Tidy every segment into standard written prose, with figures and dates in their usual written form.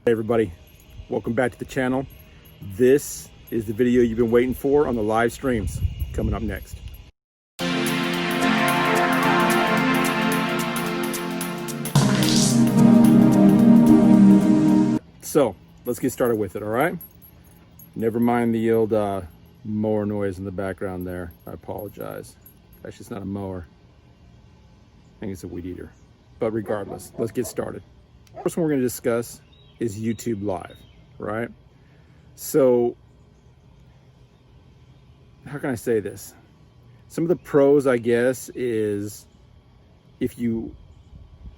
Hey everybody, welcome back to the channel. This is the video you've been waiting for on the live streams. Coming up next. So let's get started with it, all right? Never mind the old mower noise in the background there. I apologize. Actually, it's not a mower. I think it's a weed eater. But regardless, let's get started. First one we're going to discuss is YouTube Live, right? So, how can I say this? Some of the pros, I guess, is if you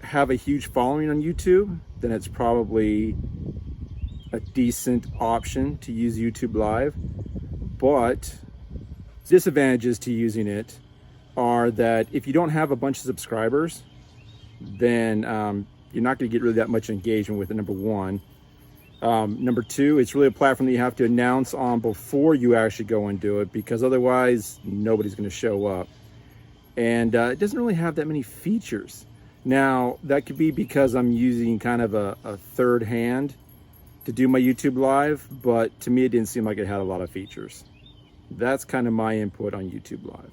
have a huge following on YouTube, then it's probably a decent option to use YouTube Live. But disadvantages to using it are that if you don't have a bunch of subscribers, then you're not going to get really that much engagement with it, number one. Number two, it's really a platform that you have to announce on before you actually go and do it, because otherwise nobody's going to show up. And it doesn't really have that many features. Now, that could be because I'm using kind of a third hand to do my YouTube Live, but to me it didn't seem like it had a lot of features. That's kind of my input on YouTube Live.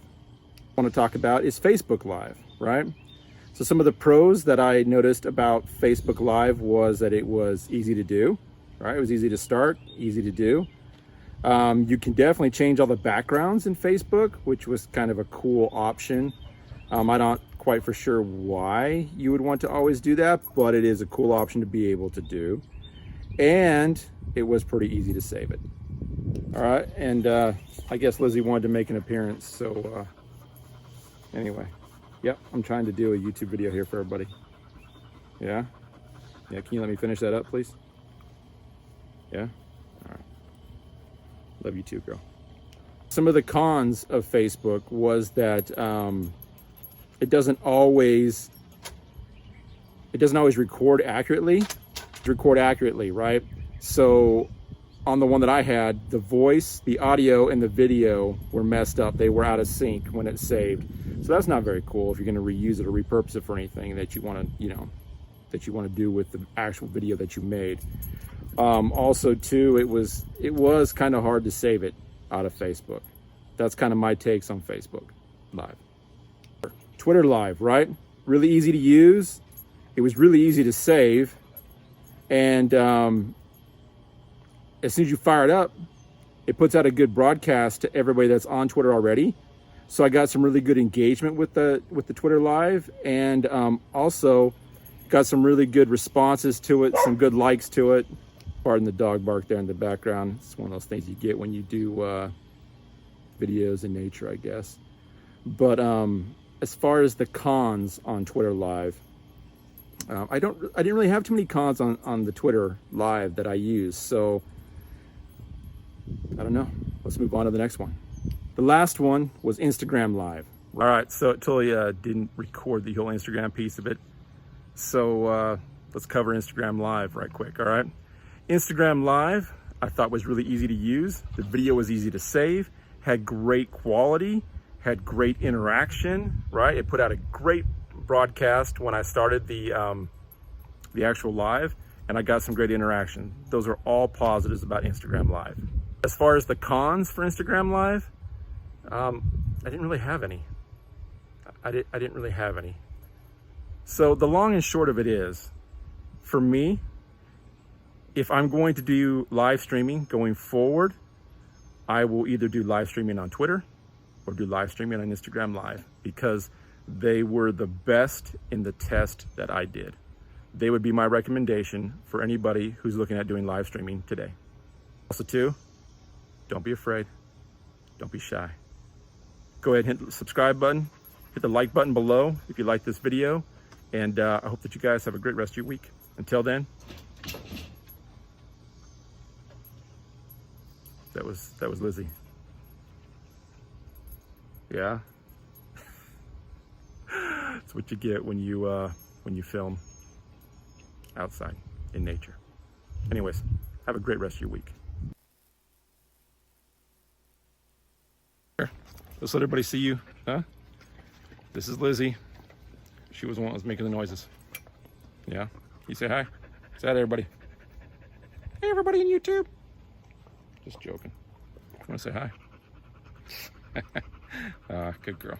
What I want to talk about is Facebook Live, right? So some of the pros that I noticed about Facebook Live was that it was easy to do, right? It was easy to start, easy to do. You can definitely change all the backgrounds in Facebook, which was kind of a cool option. I'm not quite for sure why you would want to always do that, but it is a cool option to be able to do. And it was pretty easy to save it. All right, and I guess Lizzie wanted to make an appearance, so anyway. Yep, I'm trying to do a YouTube video here for everybody. Yeah? Yeah, can you let me finish that up, please? Yeah? All right. Love you too, girl. Some of the cons of Facebook was that it doesn't always record accurately. Right? So on the one that I had, the voice, the audio, and the video were messed up. They were out of sync when it saved. So that's not very cool if you're going to reuse it or repurpose it for anything that you want to do with the actual video that you made. Also too, it was kind of hard to save it out of Facebook. That's kind of my takes on Facebook Live. Twitter Live, right? Really easy to use. It was really easy to save. And as soon as you fire it up, it puts out a good broadcast to everybody that's on Twitter already. So I got some really good engagement with the Twitter Live, and also got some really good responses to it, some good likes to it. Pardon the dog bark there in the background. It's one of those things you get when you do videos in nature, I guess. But as far as the cons on Twitter Live, I didn't really have too many cons on the Twitter Live that I use. So I don't know. Let's move on to the next one. The last one was Instagram Live. All right, so it totally didn't record the whole Instagram piece of it. So let's cover Instagram Live right quick, all right? Instagram Live, I thought was really easy to use. The video was easy to save, had great quality, had great interaction, right? It put out a great broadcast when I started the actual live, and I got some great interaction. Those are all positives about Instagram Live. As far as the cons for Instagram Live, I didn't really have any. I didn't really have any. So the long and short of it is, for me, if I'm going to do live streaming going forward, I will either do live streaming on Twitter or do live streaming on Instagram Live, because they were the best in the test that I did. They would be my recommendation for anybody who's looking at doing live streaming today. Also too, don't be afraid. Don't be shy. Go ahead and hit the subscribe button. Hit the like button below if you like this video. And I hope that you guys have a great rest of your week. Until then, that was Lizzie. Yeah. That's what you get when you film outside in nature. Anyways, have a great rest of your week. Let's let everybody see you, huh? This is Lizzie. She was the one that was making the noises. Yeah, you say hi. Say hi to everybody. Hey, everybody in YouTube. Just joking. I want to say hi. Good girl.